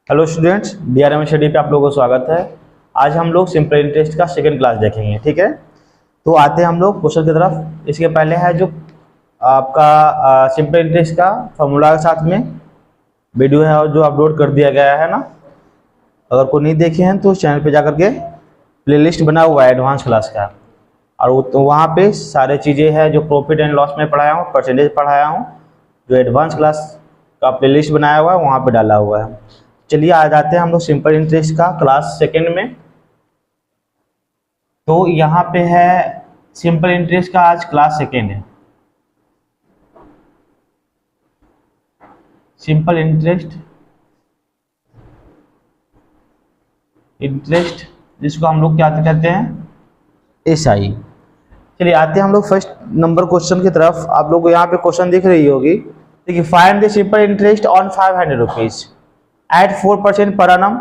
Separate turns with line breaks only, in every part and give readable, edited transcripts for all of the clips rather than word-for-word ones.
Hello students, DRM study पे आप लोगों को स्वागत है। आज हम लोग सिंपल इंटरेस्ट का सेकंड क्लास देखेंगे। ठीक है, तो आते हैं हम लोग क्वेश्चन की तरफ। इसके पहले है जो आपका सिंपल इंटरेस्ट का फॉर्मूला के साथ में वीडियो है और जो अपलोड कर दिया गया है ना। अगर कोई नहीं देखे हैं तो चैनल पे जाकर के प्लेलिस्ट बना हुआ है एडवांस क्लास का, और तो वहाँ पे सारे चीज़ें हैं जो प्रॉफिट एंड लॉस में पढ़ाया हूँ, परसेंटेज पढ़ाया हूँ। जो एडवांस क्लास का प्लेलिस्ट बनाया हुआ है वहाँ पे डाला हुआ है। चलिए आ जाते हैं हम लोग सिंपल इंटरेस्ट का क्लास सेकंड में। तो यहाँ पे है सिंपल इंटरेस्ट का आज क्लास सेकंड है। सिंपल इंटरेस्ट जिसको हम लोग क्या कहते हैं, SI। चलिए आते हैं हम लोग फर्स्ट नंबर क्वेश्चन की तरफ। आप लोग को यहाँ पे क्वेश्चन दिख रही होगी। देखिए, find the simple interest on 500 rupees at 4% per annum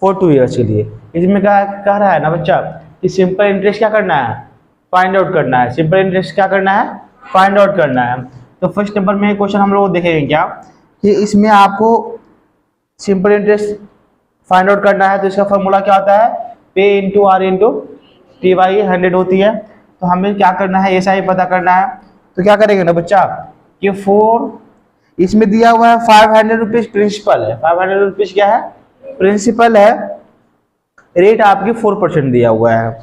for 2 years के लिए। इसमें क्या कह रहा है ना बच्चा कि सिंपल इंटरेस्ट क्या करना है, फाइंड आउट करना है। सिंपल इंटरेस्ट क्या करना है, फाइंड आउट करना है। तो फर्स्ट नंबर में क्वेश्चन हम लोग देखेंगे क्या कि इसमें आपको सिंपल इंटरेस्ट फाइंड आउट करना है। तो इसका फॉर्मूला क्या होता है, P into R into T by 100 होती है। तो हमें क्या करना है, SI पता करना है। तो क्या करेंगे ना बच्चा कि 4, इसमें दिया हुआ है 500 रुपीज प्रिंसिपल है। 500 रुपीज क्या है, प्रिंसिपल है। रेट आपकी 4% दिया हुआ है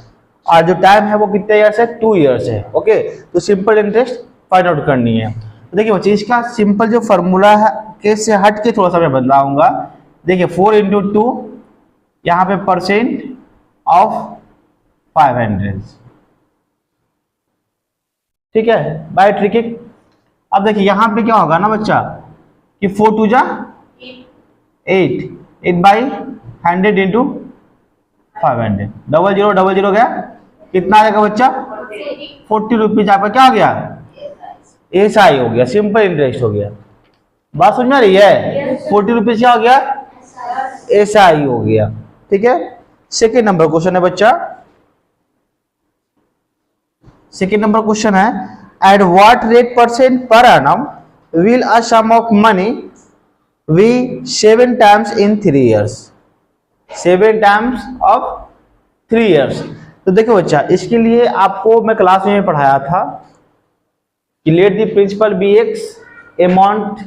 और जो टाइम है वो कितने ईयर्स है, 2 ईयर्स है। ओके, तो सिंपल इंटरेस्ट फाइंड आउट करनी है। तो देखिए बच्चे, इसका सिंपल जो फॉर्मूला है केस से हट के थोड़ा सा मैं बदलाऊंगा। देखिए 4 इंटू 2, यहाँ पे परसेंट ऑफ 500, ठीक है, बाय ट्रिक। अब देखिए यहाँ पे क्या होगा ना बच्चा कि 4 2 जा 8 बाई 100 इंटू 500, 0000 गया, कितना आएगा बच्चा, 40 रुपीज। आपका क्या हो गया, SI हो गया, सिंपल इंटरेस्ट हो गया। बात समझ में आ रही है, 40 रुपीज क्या हो गया, SI हो गया। ठीक है, सेकेंड नंबर क्वेश्चन है बच्चा। सेकेंड नंबर क्वेश्चन है, at what rate percent per annum will a sum of money be 7 times in 3 years? 7 times of 3 years। तो देखो बच्चा, इसके लिए आपको मैं क्लास में पढ़ाया था कि let the principal be X, amount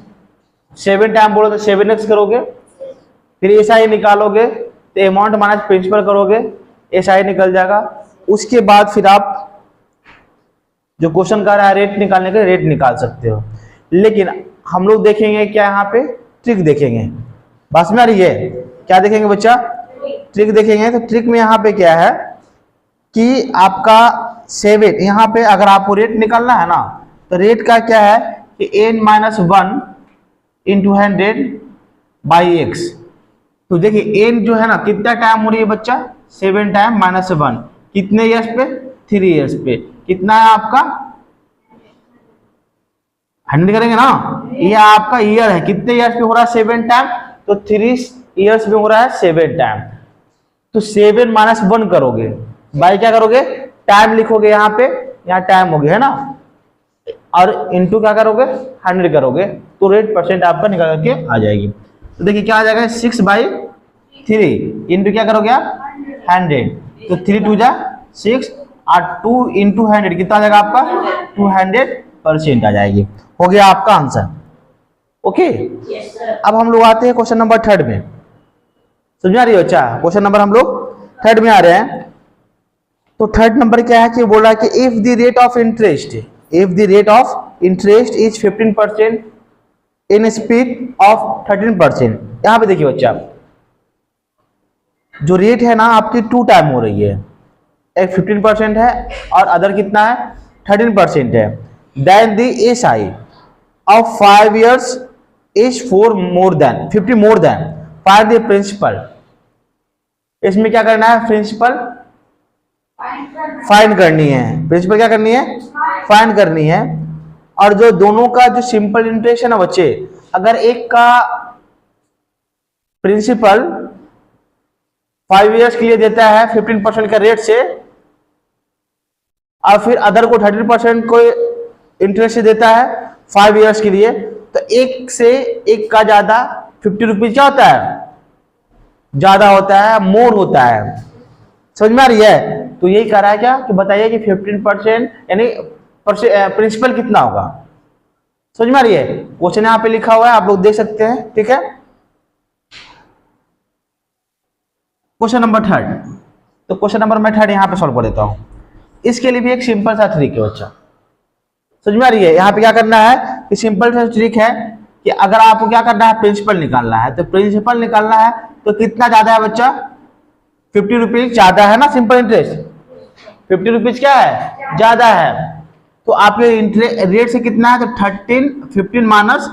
7 time बोलो तो 7x करोगे, फिर SI निकालोगे तो अमाउंट माइनस प्रिंसिपल करोगे, SI निकल जाएगा। उसके बाद फिर आप जो क्वेश्चन कर रहा है रेट निकालने का, रेट निकाल सकते हो। लेकिन हम लोग देखेंगे क्या, यहाँ पे ट्रिक देखेंगे। बात में आ रही है, क्या देखेंगे बच्चा, ट्रिक देखेंगे। तो ट्रिक में यहाँ पे क्या है कि आपका 7, यहाँ पे अगर आपको रेट निकालना है ना, तो रेट का क्या है कि n-1 इंटू 100 बाई x। तो देखिए n जो है ना कितना टाइम हो रही है बच्चा, 7 टाइम -1, कितने ईयर्स पे, 3 ईयर्स पे। कितना है आपका, 100 करेंगे ना, ये आपका ईयर है, कितने ईयर्स पे हो रहा है, 7 टाइम, तो 3 ईयर्स में हो रहा है 7 टाइम। तो 7 -1 करोगे, बाई क्या करोगे, टाइम लिखोगे यहाँ पे, यहाँ टाइम हो गया है ना, और इनटू क्या करोगे, 100 करोगे, तो रेट परसेंट आपका निकल के आ जाएगी। तो देखिए क्या आ जाएगा, 6/3 इंटू क्या करोगे आप, 100, तो 3 2 जा 6 और 2 इंटू 100 कितना आ जाएगा आपका, 200% आ जाएगी। हो गया आपका आंसर। ओके, अब हम लोग आते हैं क्वेश्चन नंबर 3 में। समझ आ रही हो अच्छा, क्वेश्चन नंबर हम लोग 3 में आ रहे हैं। तो 3 नंबर क्या है कि बोल रहा है कि if the rate of interest is 15% in speed of 13%। यहां पे देखिए बच्चा, जो रेट है ना आपकी 2 टाइम हो रही है, एक 15% है और अदर कितना है, 13% है। Then the SI of 5 years is 50 more than, find the principal. इसमें क्या करना है, प्रिंसिपल फाइंड करनी है। प्रिंसिपल क्या करनी है, फाइंड करनी है। और जो दोनों का जो सिंपल इंटरेस्ट है ना बच्चे, अगर एक का प्रिंसिपल 5 years के लिए देता है 15% का रेट से, और फिर अदर को 13% को इंटरेस्ट से देता है 5 years के लिए, तो एक से एक का ज्यादा 50 रुपीज क्या होता है, ज्यादा होता है, मोर होता है। समझ में आ रही है? तो यही कह रहा है क्या कि बताइए कि 15% यानी प्रिंसिपल कितना होगा। समझ में आ रही है? क्वेश्चन यहाँ पे लिखा हुआ है, आप लोग देख सकते हैं। ठीक है, क्वेश्चन नंबर 3। तो क्वेश्चन नंबर मैं 3 यहाँ पे सॉल्व कर देता हूँ। इसके लिए भी एक सिंपल सा ट्रिक है बच्चा। समझ में आ रही है? यहाँ पे क्या करना है कि सिंपल सा ट्रिक है कि अगर आपको क्या करना है, प्रिंसिपल निकालना है। तो प्रिंसिपल निकालना है तो कितना ज्यादा है बच्चा? 50 रुपीज ज्यादा है ना। सिंपल इंटरेस्ट 50 रुपीज क्या है? ज्यादा है। तो आपके इंटरेस्ट रेट से कितना है? तो 15 माइनस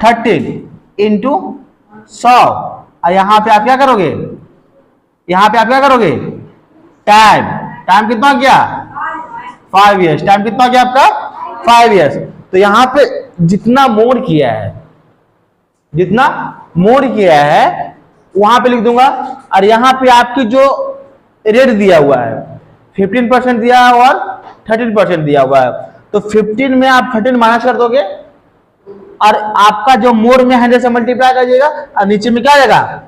13 इंटू 100। और यहाँ पे आप क्या करोगे? यहाँ पे आप क्या करोगे? टाइम कितना गया? 5 इयर्स। टाइम कितना गया आपका? 5 इयर्स। तो यहाँ पे जितना मोड किया है वहां पे लिख दूंगा। और यहाँ पे आपकी जो रेट दिया हुआ है 15% दिया है और 13% दिया हुआ है। तो 15 में आप 13 माइनस कर दोगे और आपका जो मोड में 100 से मल्टीप्लाई कर दिएगा और नीचे में क्या आ जाएगा?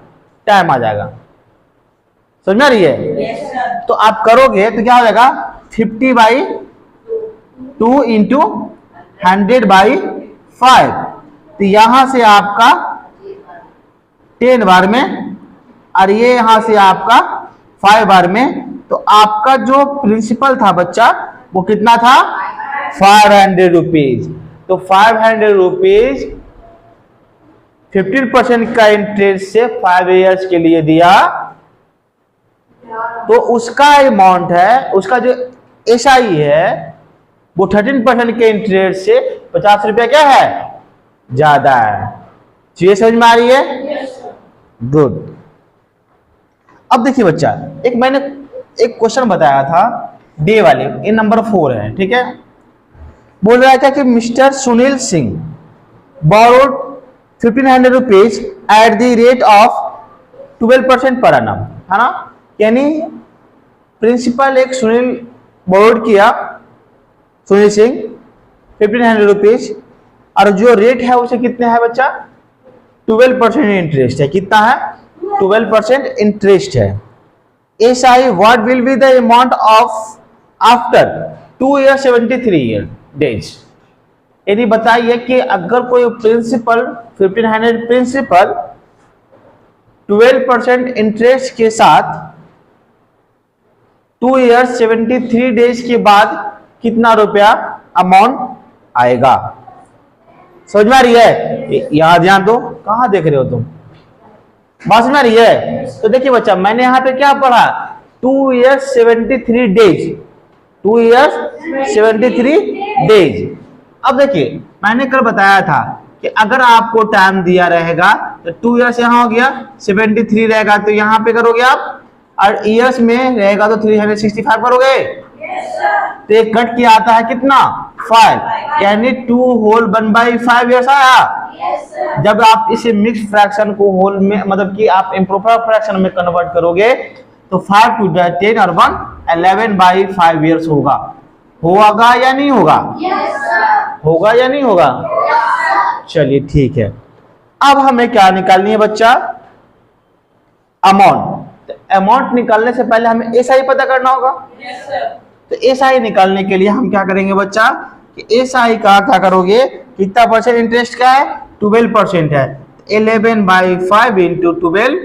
टाइम आ जाएगा। समझ में आ रही है? तो आप करोगे तो क्या हो जाएगा? 50/2 इंटू 100/5। तो यहां से आपका 10 बार में और ये यहां से आपका 5 बार में। तो आपका जो प्रिंसिपल था बच्चा वो कितना था? 500 रुपीज। तो 500 रुपीज 15% का इंटरेस्ट से 5 इयर्स के लिए दिया। तो उसका अमाउंट है, उसका जो एसआई है वो 13% के इंटरेस्ट से 50 रुपया क्या है? ज्यादा है। चीजें समझ में आ रही है? गुड। अब देखिए बच्चा, मैंने एक क्वेश्चन बताया था डे वाले, ये नंबर 4 है। ठीक है, बोल रहा था कि mister Sunil Singh borrowed 1500 rupees eight the rate of 12% पर annum, है ना। यानी प्रिंसिपल एक सुनील बोरोड किया, सुनील सिंह 1500 रुपीज, और जो रेट है उसे कितने है बच्चा? 12% इंटरेस्ट है। कितना है? 12% इंटरेस्ट है। SI what will be the amount of after 2 years 73 days। यदि बताइए कि अगर कोई प्रिंसिपल 1500 प्रिंसिपल 12% इंटरेस्ट के साथ 2 years 73 days के बाद कितना रुपया अमाउंट आएगा। समझ में आ रही है? याद ध्यान दो, कहां देख रहे हो तुम? बात समझ में आ रही है? तो देखिए बच्चा, मैंने यहां पे क्या पढ़ा? 2 years 73 days, 2 years 73 days। अब देखिए, मैंने कल बताया था कि अगर आपको टाइम दिया रहेगा तो 2 years यहां हो गया, 73 रहेगा तो यहां पे करोगे आप, और ईयर्स में रहेगा तो 365 करोगे। तो एक कट किया आता है कितना? 5, यानी 2 होल 1/5 years आया। जब आप इसे मिक्स फ्रैक्शन को होल में, मतलब कि आप इम्प्रॉपर फ्रैक्शन में कन्वर्ट करोगे तो 5 to 10 और 1 11/5 years होगा। होगा या नहीं होगा? होगा या नहीं होगा? चलिए ठीक है। अब हमें क्या निकालनी है बच्चा? अमाउंट। अमाउंट निकालने से पहले हमें एसआई पता करना होगा। तो एसआई निकालने के लिए हम क्या करेंगे बच्चा कि एसआई का क्या करोगे? कितना परसेंट इंटरेस्ट का है? 12% है। 11/5 इंटू 12।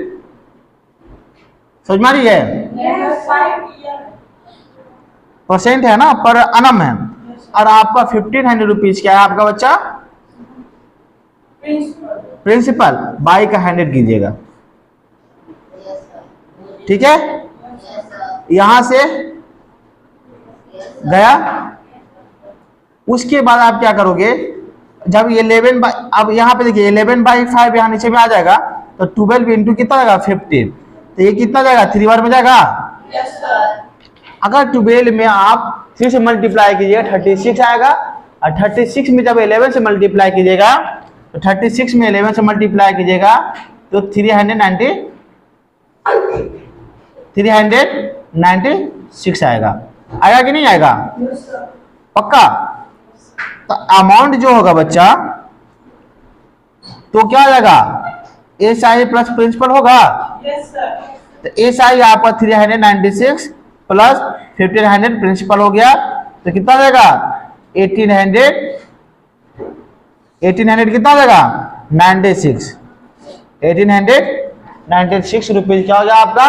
समझ में आ रही है? परसेंट है ना, पर अनम है। और आपका 1500 रुपीज क्या है आपका बच्चा? प्रिंसिपल। बाई का 100 कीजिएगा। ठीक है, यहां से गया। उसके बाद आप क्या करोगे? जब 11 अब यहां पे देखिए 11/5 यहां नीचे में आ जाएगा तो 12 इंटू कितना जाएगा? 15। तो ये कितना जाएगा? 3 बार में जाएगा। अगर 12 में आप 3 से मल्टीप्लाई कीजिएगा 36 आएगा, और 36 में जब 11 से मल्टीप्लाई कीजिएगा तो 36 में 11 से मल्टीप्लाई कीजिएगा तो 396 आएगा। आएगा कि नहीं आएगा? पक्का? तो अमाउंट जो होगा बच्चा तो क्या हो जाएगा, SI प्लस प्रिंसिपल होगा। तो SI आपका 396 प्लस 1500 प्रिंसिपल हो गया, तो कितना हो जाएगा 1800 कितना हो जाएगा 96, 1896 रुपीज क्या हो गया आपका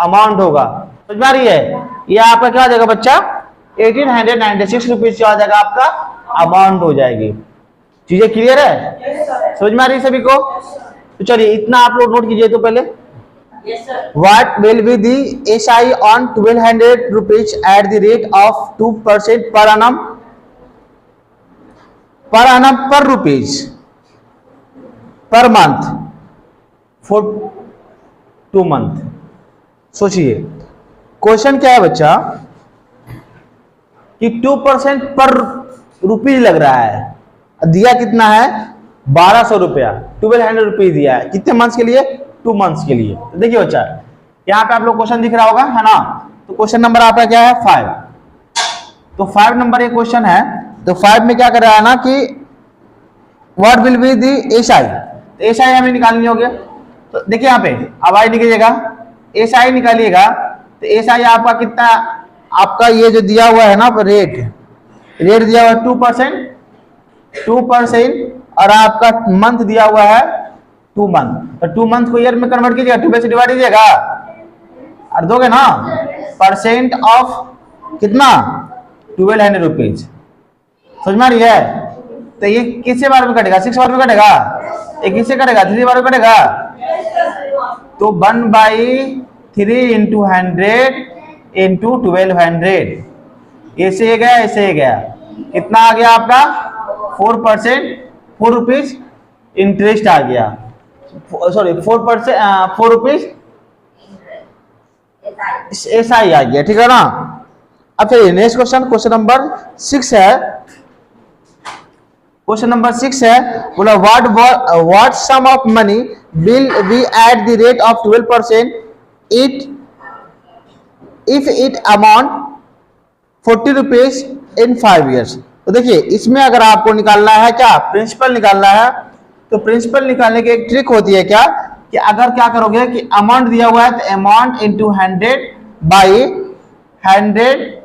अमाउंट होगा। समझ में आ रही है, ये आपका क्या हो जाएगा बच्चा 1896 रुपीज क्या हो जाएगा आपका अमाउंट हो जाएगी। चीजें क्लियर है, समझ में आ रही है सभी को। तो चलिए इतना आप लोग नोट कीजिए तो पहले, what will be the SI on 1200 rupees eight the rate of 2% पर annum पर rupees per month for 2 month. सोचिए क्वेश्चन क्या है बच्चा कि 2% पर रुपीज लग रहा है, दिया कितना है 1200 रुपया, 1200 रुपीज दिया है, कितने मंथ्स के लिए 2 मंथ्स के लिए। तो देखिए बच्चा यहाँ पे आप लोग क्वेश्चन दिख रहा होगा है ना, तो क्वेश्चन नंबर आपका क्या है 5। तो 5 नंबर एक क्वेश्चन है, तो 5 में क्या कर रहा है ना कि what will be the SI, तो SI हमें निकालनी होगी। तो देखिए यहाँ पे अब आई निकलिएगा, SI निकालिएगा, तो SI आपका कितना, आपका ये जो दिया हुआ है ना रेट दिया हुआ है 2% और आपका मंथ दिया हुआ है 2 मंथ। तो 2 मंथ को ईयर में कन्वर्ट कीजिएगा, 2 से डिवाइड कीजिएगा और दोगे ना परसेंट ऑफ कितना 1200 रुपीज। समझ में आ रही है, तो ये किससे बार में कटेगा 6 बार में कटेगा, ये किससे कटेगा 3 बार में कटेगा, तो 1/3 इंटू 100 इंटू 1200, ऐसे गया ऐसे गया, कितना आ गया आपका 4%, 4 रुपीज इंटरेस्ट आ गया, सॉरी 4 रुपीज SI आ गया, ठीक है ना। अब चलिए नेक्स्ट क्वेश्चन, क्वेश्चन नंबर 6 है। क्वेश्चन नंबर 6 है, बोला what sum of money will be at the rate of 12% if it amount 40 rupees in 5 years। तो देखिए इसमें अगर आपको निकालना है क्या प्रिंसिपल निकालना है, तो प्रिंसिपल निकालने की एक ट्रिक होती है क्या कि अगर क्या करोगे कि अमाउंट दिया हुआ है तो amount into 100/100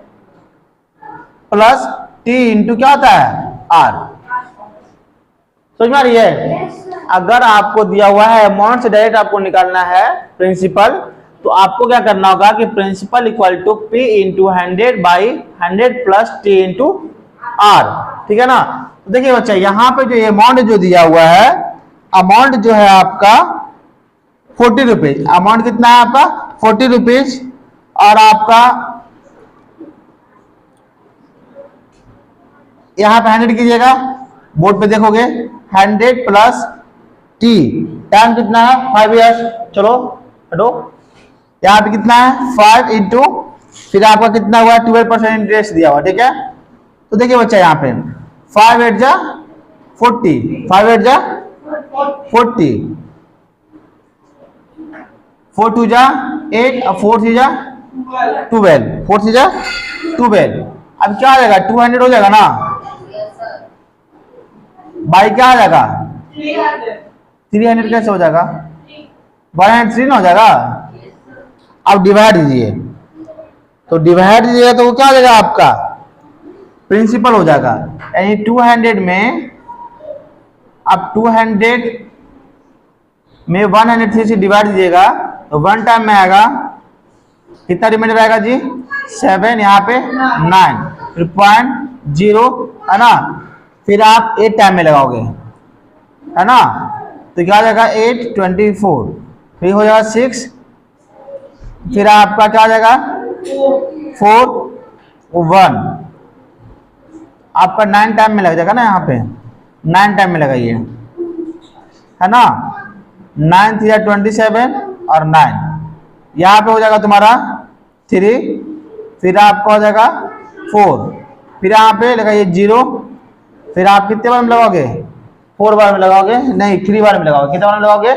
plus T into क्या होता है R। समझ में आ रही है, अगर आपको दिया हुआ है अमाउंट से डायरेक्ट आपको निकालना है प्रिंसिपल, तो आपको क्या करना होगा कि principal equal to P into 100/100 plus T into R, ठीक है ना। तो देखिए बच्चा यहाँ पे जो अमाउंट जो दिया हुआ है, अमाउंट जो है आपका 40 रुपीज, अमाउंट कितना है आपका 40 रुपीज, और आपका यहाँ पे 100 कीजिएगा, बोर्ड पे देखोगे 100 प्लस T, टाइम कितना है 5 years, चलो हटो, यहाँ पे कितना है 5 इंटू फिर आपका कितना हुआ 12% इंटरेस्ट दिया हुआ, ठीक है। तो देखिए बच्चा यहाँ पे 5 8 जा 40, 5 8 जा 40, 4 2 जा 8 और 4 3 जा 12, 4 3 जा 12। अब क्या आ जाएगा 200 हो जाएगा ना, बाई क्या आ जाएगा 300 कैसे हो जाएगा 103 हो जाएगा। अब डिवाइड दीजिए, तो डिवाइड दीजिएगा तो वो क्या हो जाएगा आपका प्रिंसिपल हो जाएगा, यानी 200 में अब 200 में 103 से डिवाइड दीजिएगा तो 1 टाइम में आएगा, कितना रिमाइंडर आएगा जी 7, यहाँ पे 9, फिर 0.0 है ना, फिर आप 8 टाइम में लगाओगे है ना, तो क्या हो जाएगा 8 24, फिर हो जाएगा 6, फिर आपका क्या हो जाएगा 4 1, आपका 9 टाइम में लग जाएगा ना, यहाँ पे 9 टाइम में लगाइए है ना, 9 3 27 और 9, यहाँ पे हो जाएगा तुम्हारा 3, फिर आपका हो जाएगा 4, फिर यहाँ पे लगाइए 0, फिर आप कितने बार में लगाओगे 4 बार में लगाओगे, नहीं 3 बार में लगाओगे, कितने बार में लगाओगे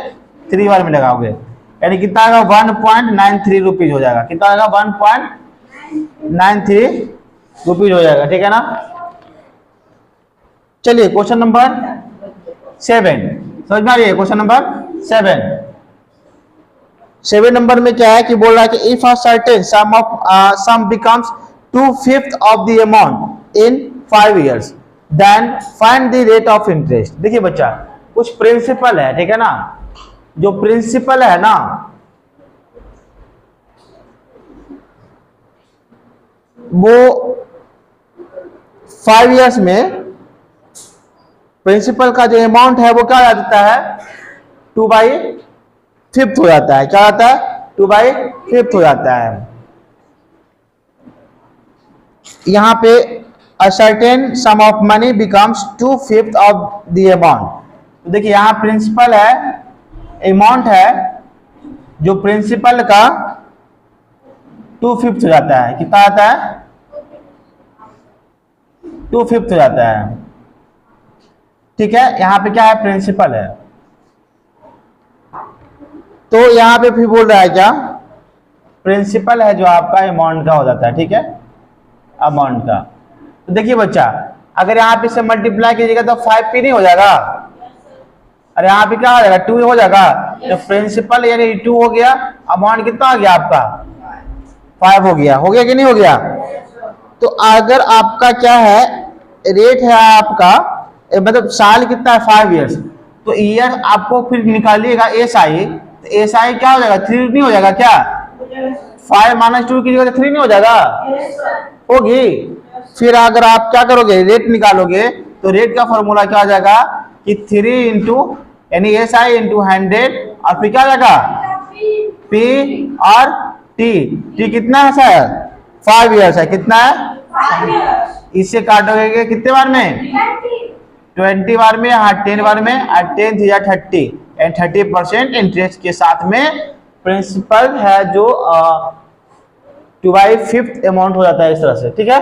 3 बार में लगाओगे, यानी कितना आएगा 1.93 रुपीज हो जाएगा, कितना आएगा 1.93 रुपीज हो जाएगा, ठीक है ना। चलिए क्वेश्चन नंबर 7, समझ में आ रही है? क्वेश्चन नंबर 7 नंबर में क्या है कि बोल रहा है कि if a certain sum becomes 2/5 of the amount in 5 years then find the rate of interest. देखिए बच्चा, कुछ प्रिंसिपल है, ठीक है ना, जो प्रिंसिपल है ना वो 5 years में प्रिंसिपल का जो अमाउंट है वो क्या हो जाता है, 2/5 हो जाता है। क्या होता है? 2/5 हो जाता है। यहां पे a certain sum of money becomes 2/5 of the amount। तो देखिए यहां प्रिंसिपल है, अमाउंट है, जो प्रिंसिपल का 2/5 हो जाता है। कितना आता है? 2/5 हो जाता है। ठीक है, यहां पे क्या है? प्रिंसिपल है। तो यहां पे फिर बोल रहा है क्या, प्रिंसिपल है जो आपका अमाउंट का हो जाता है। ठीक है, अमाउंट का। तो देखिए बच्चा, अगर यहाँ पे से मल्टीप्लाई कीजिएगा तो 5p नहीं हो जाएगा? अरे यहाँ पे क्या हो जाएगा? 2 हो जाएगा। तो प्रिंसिपल यानी 2 हो गया, अमाउंट कितना हो गया आपका? 5 हो गया। हो गया कि नहीं हो गया? तो अगर आपका क्या है, रेट है आपका, मतलब साल कितना है? 5 years। तो ईयर आपको फिर निकालिएगा SI, तो SI क्या हो जाएगा? 3 नहीं हो जाएगा क्या? 5 - 2 कीजिएगा तो 3 नहीं हो जाएगा? होगी। फिर अगर आप क्या करोगे, रेट निकालोगे, तो रेट का फॉर्मूला क्या हो जाएगा कि 3 इंटू यानी SI इंटू 100 और फिर क्या हो जाएगा? P और T कितना है सर? 5 years है। कितना है? 5 years। इससे काटोगे कितने बार में? 20 बार में, हाँ 10 बार में, और 10 या 30 एंड 30% इंटरेस्ट के साथ में प्रिंसिपल है जो 2/5 अमाउंट हो जाता है। इस तरह से, ठीक है,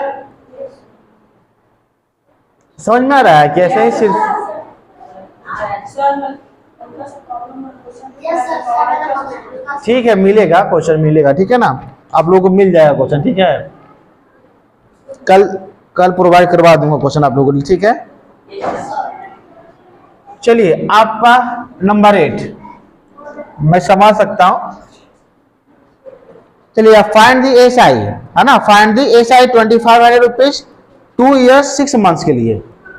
समझ में आ रहा है? कैसे ही सिर्फ ठीक है, मिलेगा क्वेश्चन, मिलेगा। ठीक है ना, आप लोगों को मिल जाएगा क्वेश्चन। ठीक है, कल प्रोवाइड करवा दूंगा क्वेश्चन आप लोगों को। ठीक है, चलिए आपका नंबर 8 मैं समझ सकता हूं। चलिए फाइंड द SI, है ना, find the SI 2500 rupees 2 years 6 months के लिए।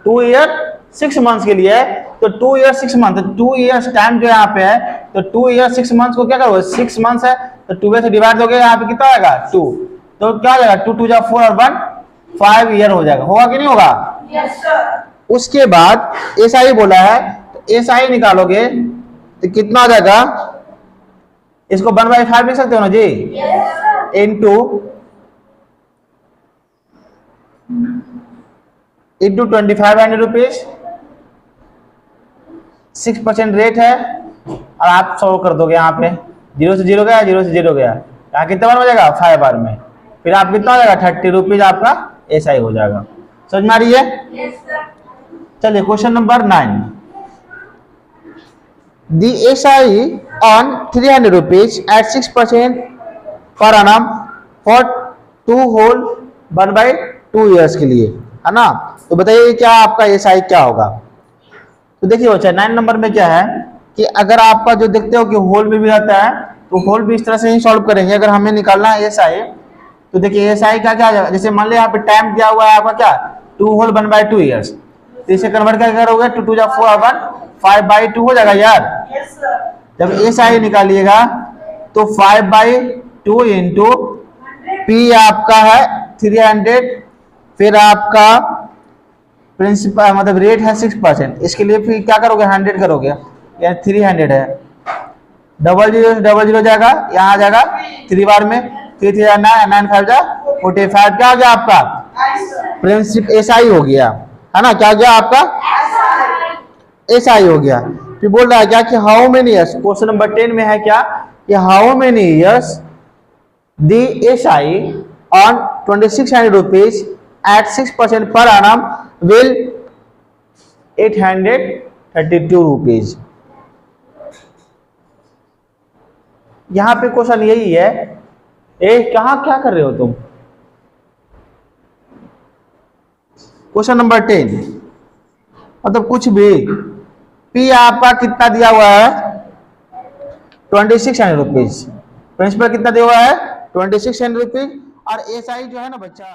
2 year 6 months के लिए, तो 2 year 6 month, 2 years टाइम जो यहाँ पे है, तो 2 year 6 months को क्या करोगे? 6 months है तो 2 से डिवाइड दोगे, यहाँ पे कितना आएगा? 2। तो क्या हो जाएगा? 2 2 जा 4 और 1 5 ईयर हो जाएगा। होगा कि नहीं होगा? yes, sir। उसके बाद SI बोला है, तो SI निकालोगे तो कितना आ जाएगा? इसको 1/5 लिख सकते हो ना जी? yes, इंटू 2500 रुपीज, 6% रेट है, और आप सॉल्व कर दोगे। यहाँ पे 0 से 0 गया, 0 से 0 गया, यहाँ कितना बार हो जाएगा? 5 बार में। फिर आप कितना हो जाएगा? 30 रुपीज आपका SI हो जाएगा। समझ में आ रही है? yes, चलिए question number 9। The SI on 300 rupees at 6% per annum for 2 whole 1/2 years के लिए, है ना। तो बताइए क्या आपका SI क्या होगा? तो देखिए बच्चा, 9 नंबर में क्या है कि अगर आपका जो देखते हो कि होल में भी रहता है, तो होल भी इस तरह से ही सॉल्व करेंगे। अगर हमें निकालना है SI, तो देखिए SI का क्या जाएगा? जैसे मान लो यहाँ पे टाइम दिया हुआ है आपका क्या? 2 whole 1/2 years। तो इसे कन्वर्ट क्या करोगे? 2 2 जा 4 और 1 5/2 हो जाएगा यार। yes, जब SI निकालिएगा तो 5/2 इंटू P आपका है 300, फिर आपका प्रिंसिपल मतलब रेट है 6%। इसके लिए फिर क्या करोगे? 100 करोगे, यानी 300 है। 00 जाएगा, यहाँ आ जाएगा 3 बार में, 3 3 जा 9 9 5 जा 45। क्या हो गया आपका? प्रिंसिपल SI हो गया, है ना। क्या हो गया आपका? SI हो गया। फिर बोल रहा है क्या कि how many years, question number 10 में है क्या कि how many years the SI on 2600 rupees at 6% per annum will 832 rupees. यहां पे क्वेश्चन यही है, कहां क्या कर रहे हो तुम? क्वेश्चन नंबर 10 मतलब कुछ भी पी आपका कितना दिया हुआ है 2600 रुपीज, प्रिंसिपल कितना दिया हुआ है 2600 रुपीज, और एसआई जो है ना बच्चा